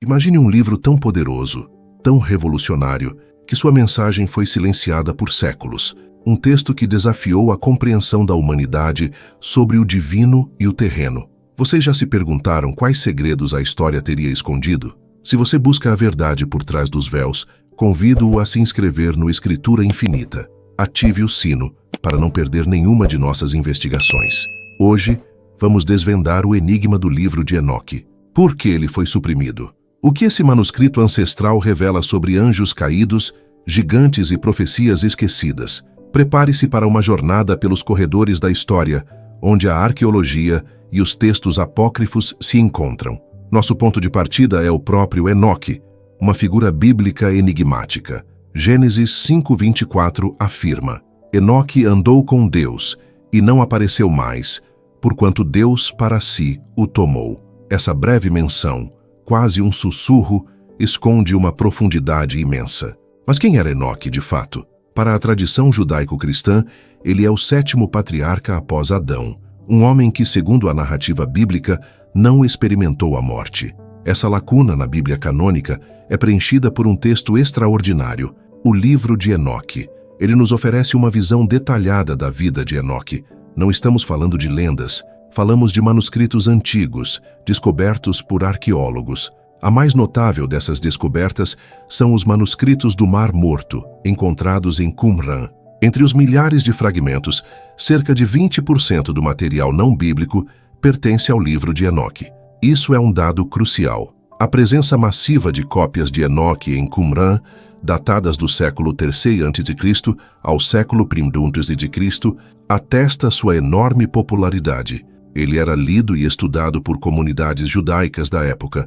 Imagine um livro tão poderoso, tão revolucionário, que sua mensagem foi silenciada por séculos. Um texto que desafiou a compreensão da humanidade sobre o divino e o terreno. Vocês já se perguntaram quais segredos a história teria escondido? Se você busca a verdade por trás dos véus, convido-o a se inscrever no Escritura Infinita. Ative o sino para não perder nenhuma de nossas investigações. Hoje, vamos desvendar o enigma do livro de Enoque. Por que ele foi suprimido? O que esse manuscrito ancestral revela sobre anjos caídos, gigantes e profecias esquecidas? Prepare-se para uma jornada pelos corredores da história, onde a arqueologia e os textos apócrifos se encontram. Nosso ponto de partida é o próprio Enoque, uma figura bíblica enigmática. Gênesis 5:24 afirma: Enoque andou com Deus e não apareceu mais, porquanto Deus para si o tomou. Essa breve menção, quase um sussurro, esconde uma profundidade imensa. Mas quem era Enoque de fato? Para a tradição judaico-cristã, ele é o 7º patriarca após Adão, um homem que, segundo a narrativa bíblica, não experimentou a morte. Essa lacuna na Bíblia canônica é preenchida por um texto extraordinário, o livro de Enoque. Ele nos oferece uma visão detalhada da vida de Enoque. Não estamos falando de lendas, falamos de manuscritos antigos, descobertos por arqueólogos. A mais notável dessas descobertas são os manuscritos do Mar Morto, encontrados em Qumran. Entre os milhares de fragmentos, cerca de 20% do material não bíblico pertence ao livro de Enoque. Isso é um dado crucial. A presença massiva de cópias de Enoque em Qumran, datadas do século III a.C. ao século I a.C., atesta sua enorme popularidade. Ele era lido e estudado por comunidades judaicas da época.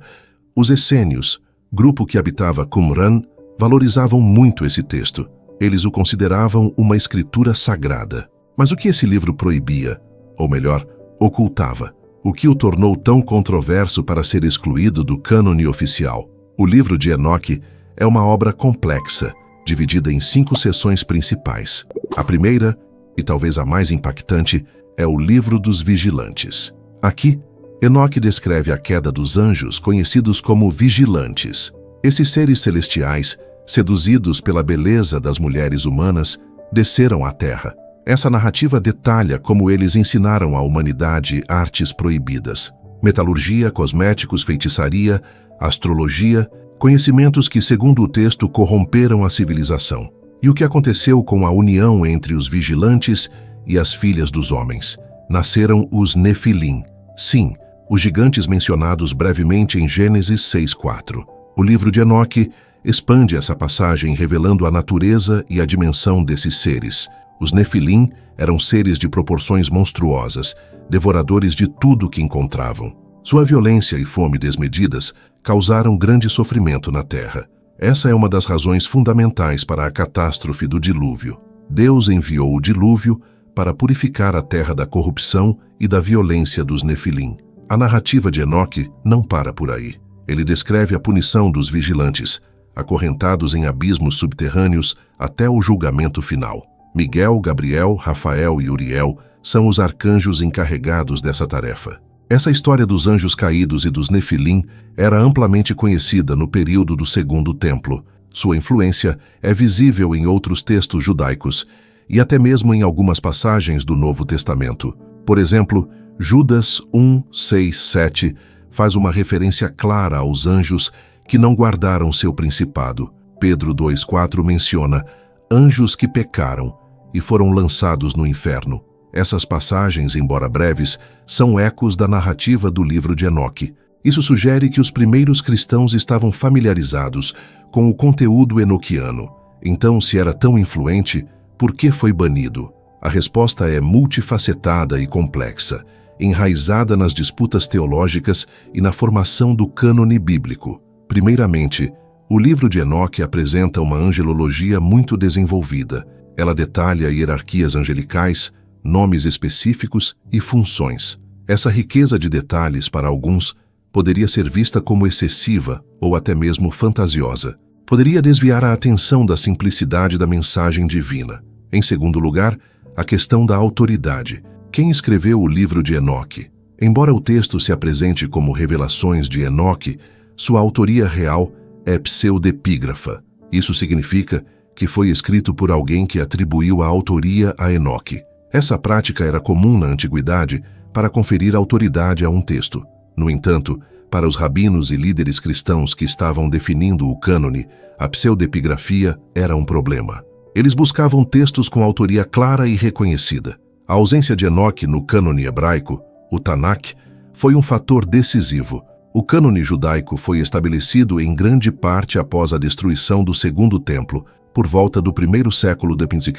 Os essênios, grupo que habitava Qumran, valorizavam muito esse texto. Eles o consideravam uma escritura sagrada. Mas o que esse livro proibia? Ou melhor, ocultava? O que o tornou tão controverso para ser excluído do cânone oficial? O livro de Enoque é uma obra complexa, dividida em 5 seções principais. A primeira, e talvez a mais impactante, é o livro dos vigilantes. Aqui, Enoque descreve a queda dos anjos, conhecidos como vigilantes. Esses seres celestiais, seduzidos pela beleza das mulheres humanas, desceram à terra. Essa narrativa detalha como eles ensinaram à humanidade artes proibidas: metalurgia, cosméticos, feitiçaria, astrologia, conhecimentos que, segundo o texto, corromperam a civilização. E o que aconteceu com a união entre os vigilantes e as filhas dos homens? Nasceram os Nefilim. Sim, os gigantes mencionados brevemente em Gênesis 6:4. O livro de Enoque expande essa passagem revelando a natureza e a dimensão desses seres. Os Nefilim eram seres de proporções monstruosas, devoradores de tudo que encontravam. Sua violência e fome desmedidas causaram grande sofrimento na terra. Essa é uma das razões fundamentais para a catástrofe do dilúvio. Deus enviou o dilúvio para purificar a terra da corrupção e da violência dos Nefilim. A narrativa de Enoque não para por aí. Ele descreve a punição dos vigilantes, acorrentados em abismos subterrâneos até o julgamento final. Miguel, Gabriel, Rafael e Uriel são os arcanjos encarregados dessa tarefa. Essa história dos anjos caídos e dos Nefilim era amplamente conhecida no período do Segundo Templo. Sua influência é visível em outros textos judaicos e até mesmo em algumas passagens do Novo Testamento. Por exemplo, Judas 1:6-7 faz uma referência clara aos anjos que não guardaram seu principado. Pedro 2:4 menciona anjos que pecaram e foram lançados no inferno. Essas passagens, embora breves, são ecos da narrativa do livro de Enoque. Isso sugere que os primeiros cristãos estavam familiarizados com o conteúdo enoquiano. Então, se era tão influente, por que foi banido? A resposta é multifacetada e complexa, enraizada nas disputas teológicas e na formação do cânone bíblico. Primeiramente, o livro de Enoque apresenta uma angelologia muito desenvolvida. Ela detalha hierarquias angelicais, nomes específicos e funções. Essa riqueza de detalhes, para alguns, poderia ser vista como excessiva ou até mesmo fantasiosa. Poderia desviar a atenção da simplicidade da mensagem divina. Em segundo lugar, a questão da autoridade. Quem escreveu o livro de Enoque? Embora o texto se apresente como revelações de Enoque, Sua autoria real é pseudepígrafa. Isso significa que foi escrito por alguém que atribuiu a autoria a Enoque. Essa prática era comum na antiguidade para conferir autoridade a um texto. No entanto, para os rabinos e líderes cristãos que estavam definindo o cânone, a pseudepigrafia era um problema. Eles buscavam textos com autoria clara e reconhecida. A ausência de Enoque no cânone hebraico, o Tanakh, foi um fator decisivo. O cânone judaico foi estabelecido em grande parte após a destruição do Segundo Templo, por volta do 1º século d.C.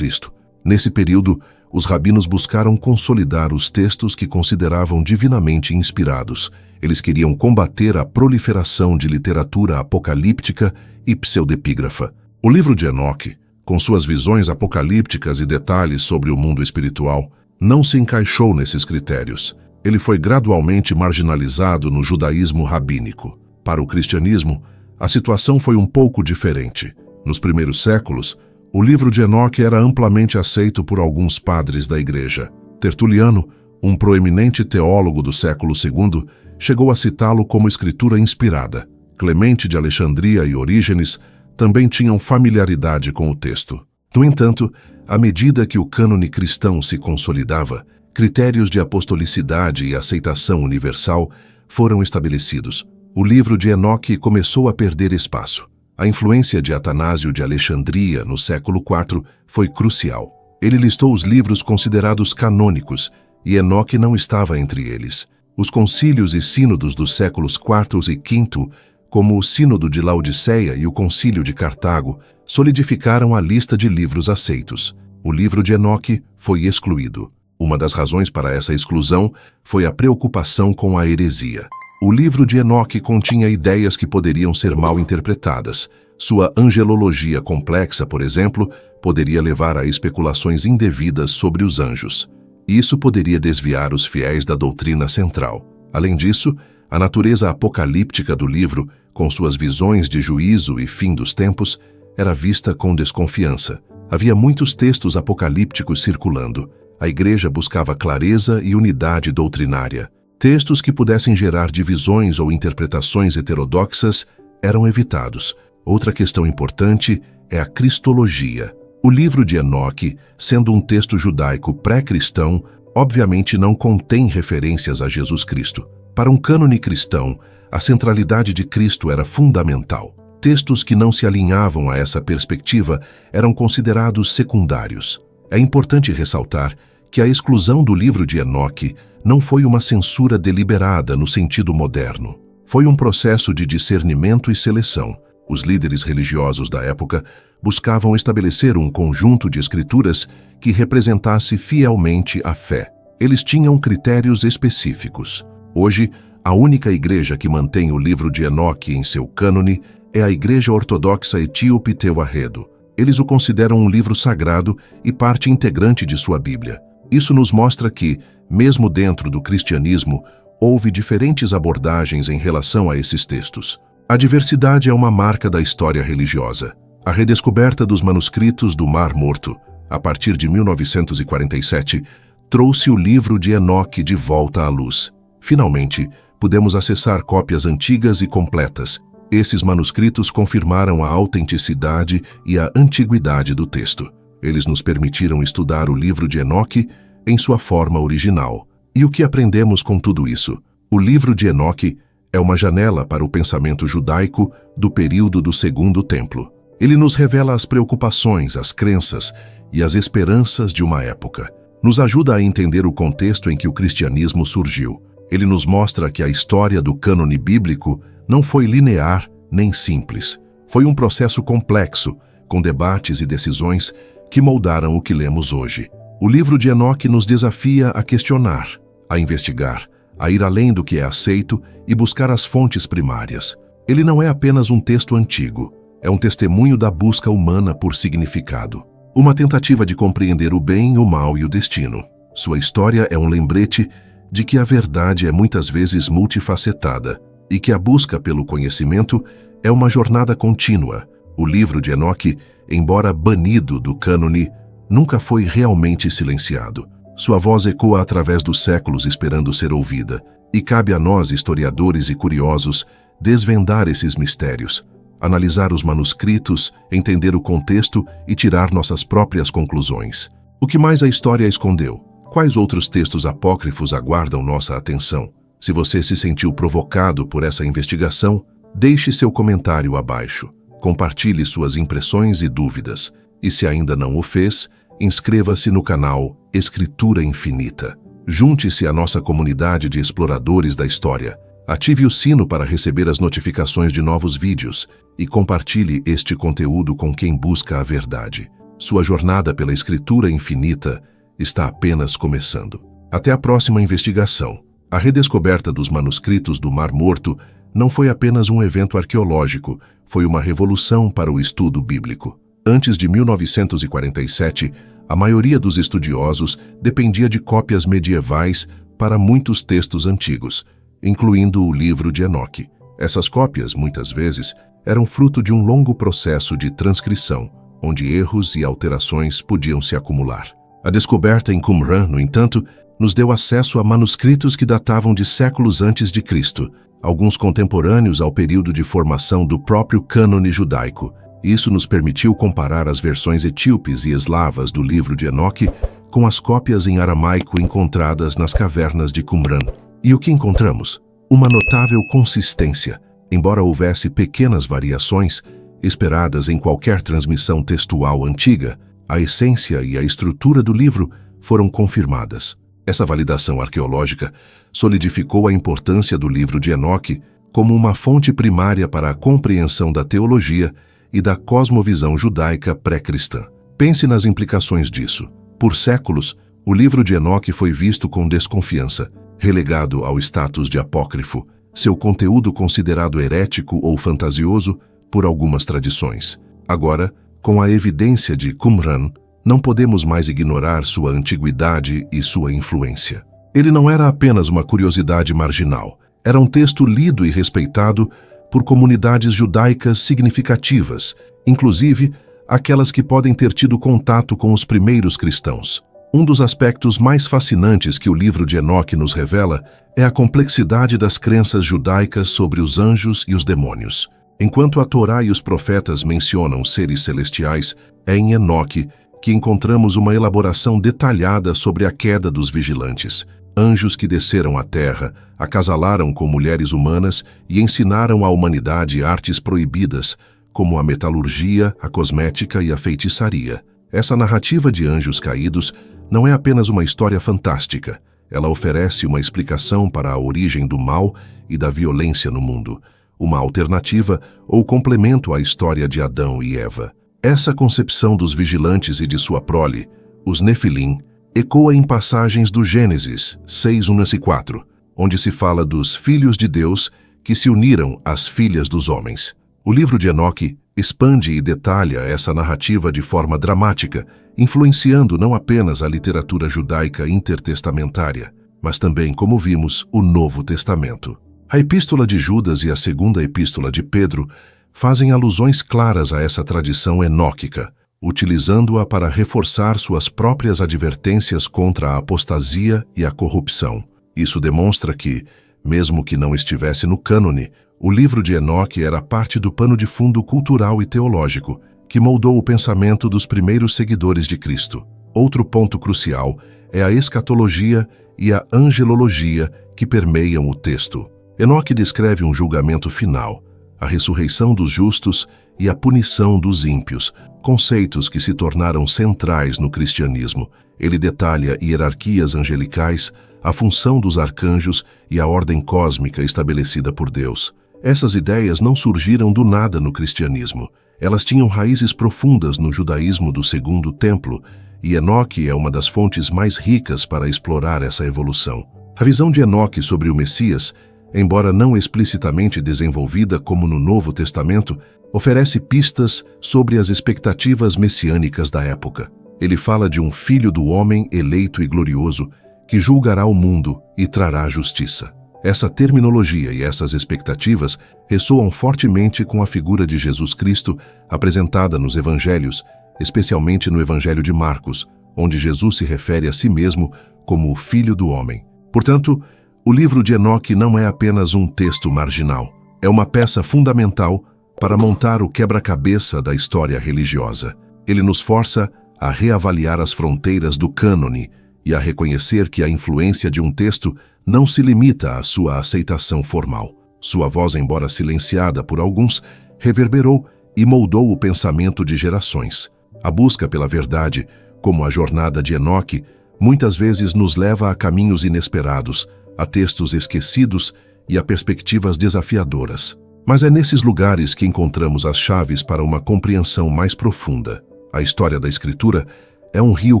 Nesse período, os rabinos buscaram consolidar os textos que consideravam divinamente inspirados. Eles queriam combater a proliferação de literatura apocalíptica e pseudepígrafa. O livro de Enoque, com suas visões apocalípticas e detalhes sobre o mundo espiritual, não se encaixou nesses critérios. Ele foi gradualmente marginalizado no judaísmo rabínico. Para o cristianismo, a situação foi um pouco diferente. Nos primeiros séculos, o livro de Enoque era amplamente aceito por alguns padres da igreja. Tertuliano, um proeminente teólogo do século II, chegou a citá-lo como escritura inspirada. Clemente de Alexandria e Orígenes também tinham familiaridade com o texto. No entanto, à medida que o cânone cristão se consolidava, critérios de apostolicidade e aceitação universal foram estabelecidos. O livro de Enoque começou a perder espaço. A influência de Atanásio de Alexandria no século IV foi crucial. Ele listou os livros considerados canônicos, e Enoque não estava entre eles. Os concílios e sínodos dos séculos IV e V, como o Sínodo de Laodiceia e o Concílio de Cartago, solidificaram a lista de livros aceitos. O livro de Enoque foi excluído. Uma das razões para essa exclusão foi a preocupação com a heresia. O livro de Enoque continha ideias que poderiam ser mal interpretadas. Sua angelologia complexa, por exemplo, poderia levar a especulações indevidas sobre os anjos. Isso poderia desviar os fiéis da doutrina central. Além disso, a natureza apocalíptica do livro, com suas visões de juízo e fim dos tempos, era vista com desconfiança. Havia muitos textos apocalípticos circulando. A igreja buscava clareza e unidade doutrinária. Textos que pudessem gerar divisões ou interpretações heterodoxas eram evitados. Outra questão importante é a cristologia. O livro de Enoque, sendo um texto judaico pré-cristão, obviamente não contém referências a Jesus Cristo. Para um cânone cristão, a centralidade de Cristo era fundamental. Textos que não se alinhavam a essa perspectiva eram considerados secundários. É importante ressaltar que a exclusão do livro de Enoque não foi uma censura deliberada no sentido moderno. Foi um processo de discernimento e seleção. Os líderes religiosos da época buscavam estabelecer um conjunto de escrituras que representasse fielmente a fé. Eles tinham critérios específicos. Hoje, a única igreja que mantém o livro de Enoque em seu cânone é a Igreja Ortodoxa Etíope Tewahedo. Eles o consideram um livro sagrado e parte integrante de sua Bíblia. Isso nos mostra que, mesmo dentro do cristianismo, houve diferentes abordagens em relação a esses textos. A diversidade é uma marca da história religiosa. A redescoberta dos manuscritos do Mar Morto, a partir de 1947, trouxe o livro de Enoque de volta à luz. Finalmente, pudemos acessar cópias antigas e completas. Esses manuscritos confirmaram a autenticidade e a antiguidade do texto. Eles nos permitiram estudar o livro de Enoque em sua forma original. E o que aprendemos com tudo isso? O livro de Enoque é uma janela para o pensamento judaico do período do Segundo Templo. Ele nos revela as preocupações, as crenças e as esperanças de uma época. Nos ajuda a entender o contexto em que o cristianismo surgiu. Ele nos mostra que a história do cânone bíblico não foi linear nem simples. Foi um processo complexo, com debates e decisões que moldaram o que lemos hoje. O livro de Enoque nos desafia a questionar, a investigar, a ir além do que é aceito e buscar as fontes primárias. Ele não é apenas um texto antigo, é um testemunho da busca humana por significado. Uma tentativa de compreender o bem, o mal e o destino. Sua história é um lembrete de que a verdade é muitas vezes multifacetada e que a busca pelo conhecimento é uma jornada contínua. O livro de Enoque, embora banido do cânone, nunca foi realmente silenciado. Sua voz ecoa através dos séculos esperando ser ouvida, e cabe a nós, historiadores e curiosos, desvendar esses mistérios, analisar os manuscritos, entender o contexto e tirar nossas próprias conclusões. O que mais a história escondeu? Quais outros textos apócrifos aguardam nossa atenção? Se você se sentiu provocado por essa investigação, deixe seu comentário abaixo. Compartilhe suas impressões e dúvidas. E se ainda não o fez, inscreva-se no canal Escritura Infinita. Junte-se à nossa comunidade de exploradores da história. Ative o sino para receber as notificações de novos vídeos e compartilhe este conteúdo com quem busca a verdade. Sua jornada pela Escritura Infinita está apenas começando. Até a próxima investigação. A redescoberta dos manuscritos do Mar Morto não foi apenas um evento arqueológico, foi uma revolução para o estudo bíblico. Antes de 1947, a maioria dos estudiosos dependia de cópias medievais para muitos textos antigos, incluindo o livro de Enoque. Essas cópias, muitas vezes, eram fruto de um longo processo de transcrição, onde erros e alterações podiam se acumular. A descoberta em Qumran, no entanto, nos deu acesso a manuscritos que datavam de séculos antes de Cristo, alguns contemporâneos ao período de formação do próprio cânone judaico. Isso nos permitiu comparar as versões etíopes e eslavas do livro de Enoque com as cópias em aramaico encontradas nas cavernas de Qumran. E o que encontramos? Uma notável consistência. Embora houvesse pequenas variações, esperadas em qualquer transmissão textual antiga, a essência e a estrutura do livro foram confirmadas. Essa validação arqueológica solidificou a importância do livro de Enoque como uma fonte primária para a compreensão da teologia e da cosmovisão judaica pré-cristã. Pense nas implicações disso. Por séculos, o livro de Enoque foi visto com desconfiança, relegado ao status de apócrifo, seu conteúdo considerado herético ou fantasioso por algumas tradições. Agora, com a evidência de Qumran, não podemos mais ignorar sua antiguidade e sua influência. Ele não era apenas uma curiosidade marginal, era um texto lido e respeitado por comunidades judaicas significativas, inclusive aquelas que podem ter tido contato com os primeiros cristãos. Um dos aspectos mais fascinantes que o livro de Enoque nos revela é a complexidade das crenças judaicas sobre os anjos e os demônios. Enquanto a Torá e os profetas mencionam seres celestiais, é em Enoque que encontramos uma elaboração detalhada sobre a queda dos vigilantes, anjos que desceram à terra, acasalaram com mulheres humanas e ensinaram à humanidade artes proibidas, como a metalurgia, a cosmética e a feitiçaria. Essa narrativa de anjos caídos não é apenas uma história fantástica, ela oferece uma explicação para a origem do mal e da violência no mundo, uma alternativa ou complemento à história de Adão e Eva. Essa concepção dos vigilantes e de sua prole, os Nefilim, ecoa em passagens do Gênesis 6:1-4, onde se fala dos filhos de Deus que se uniram às filhas dos homens. O livro de Enoque expande e detalha essa narrativa de forma dramática, influenciando não apenas a literatura judaica intertestamentária, mas também, como vimos, o Novo Testamento. A Epístola de Judas e a Segunda Epístola de Pedro fazem alusões claras a essa tradição enóquica, utilizando-a para reforçar suas próprias advertências contra a apostasia e a corrupção. Isso demonstra que, mesmo que não estivesse no cânone, o livro de Enoque era parte do pano de fundo cultural e teológico que moldou o pensamento dos primeiros seguidores de Cristo. Outro ponto crucial é a escatologia e a angelologia que permeiam o texto. Enoque descreve um julgamento final, a ressurreição dos justos e a punição dos ímpios, conceitos que se tornaram centrais no cristianismo. Ele detalha hierarquias angelicais, a função dos arcanjos e a ordem cósmica estabelecida por Deus. Essas ideias não surgiram do nada no cristianismo. Elas tinham raízes profundas no judaísmo do Segundo Templo, e Enoque é uma das fontes mais ricas para explorar essa evolução. A visão de Enoque sobre o Messias, embora não explicitamente desenvolvida como no Novo Testamento, oferece pistas sobre as expectativas messiânicas da época. Ele fala de um filho do homem eleito e glorioso que julgará o mundo e trará justiça. Essa terminologia e essas expectativas ressoam fortemente com a figura de Jesus Cristo apresentada nos Evangelhos, especialmente no Evangelho de Marcos, onde Jesus se refere a si mesmo como o Filho do Homem. Portanto, o livro de Enoque não é apenas um texto marginal. é uma peça fundamental para montar o quebra-cabeça da história religiosa. Ele nos força a reavaliar as fronteiras do cânone e a reconhecer que a influência de um texto não se limita à sua aceitação formal. Sua voz, embora silenciada por alguns, reverberou e moldou o pensamento de gerações. A busca pela verdade, como a jornada de Enoque, muitas vezes nos leva a caminhos inesperados, a textos esquecidos e a perspectivas desafiadoras. Mas é nesses lugares que encontramos as chaves para uma compreensão mais profunda. A história da Escritura é um rio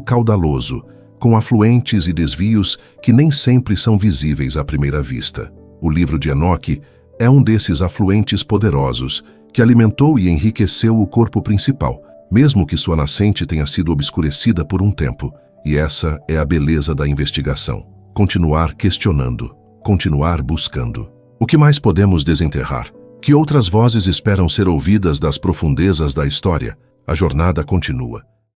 caudaloso, com afluentes e desvios que nem sempre são visíveis à primeira vista. O livro de Enoque é um desses afluentes poderosos que alimentou e enriqueceu o corpo principal, mesmo que sua nascente tenha sido obscurecida por um tempo. E essa é a beleza da investigação. Continuar questionando, continuar buscando. O que mais podemos desenterrar? Que outras vozes esperam ser ouvidas das profundezas da história? A jornada continua.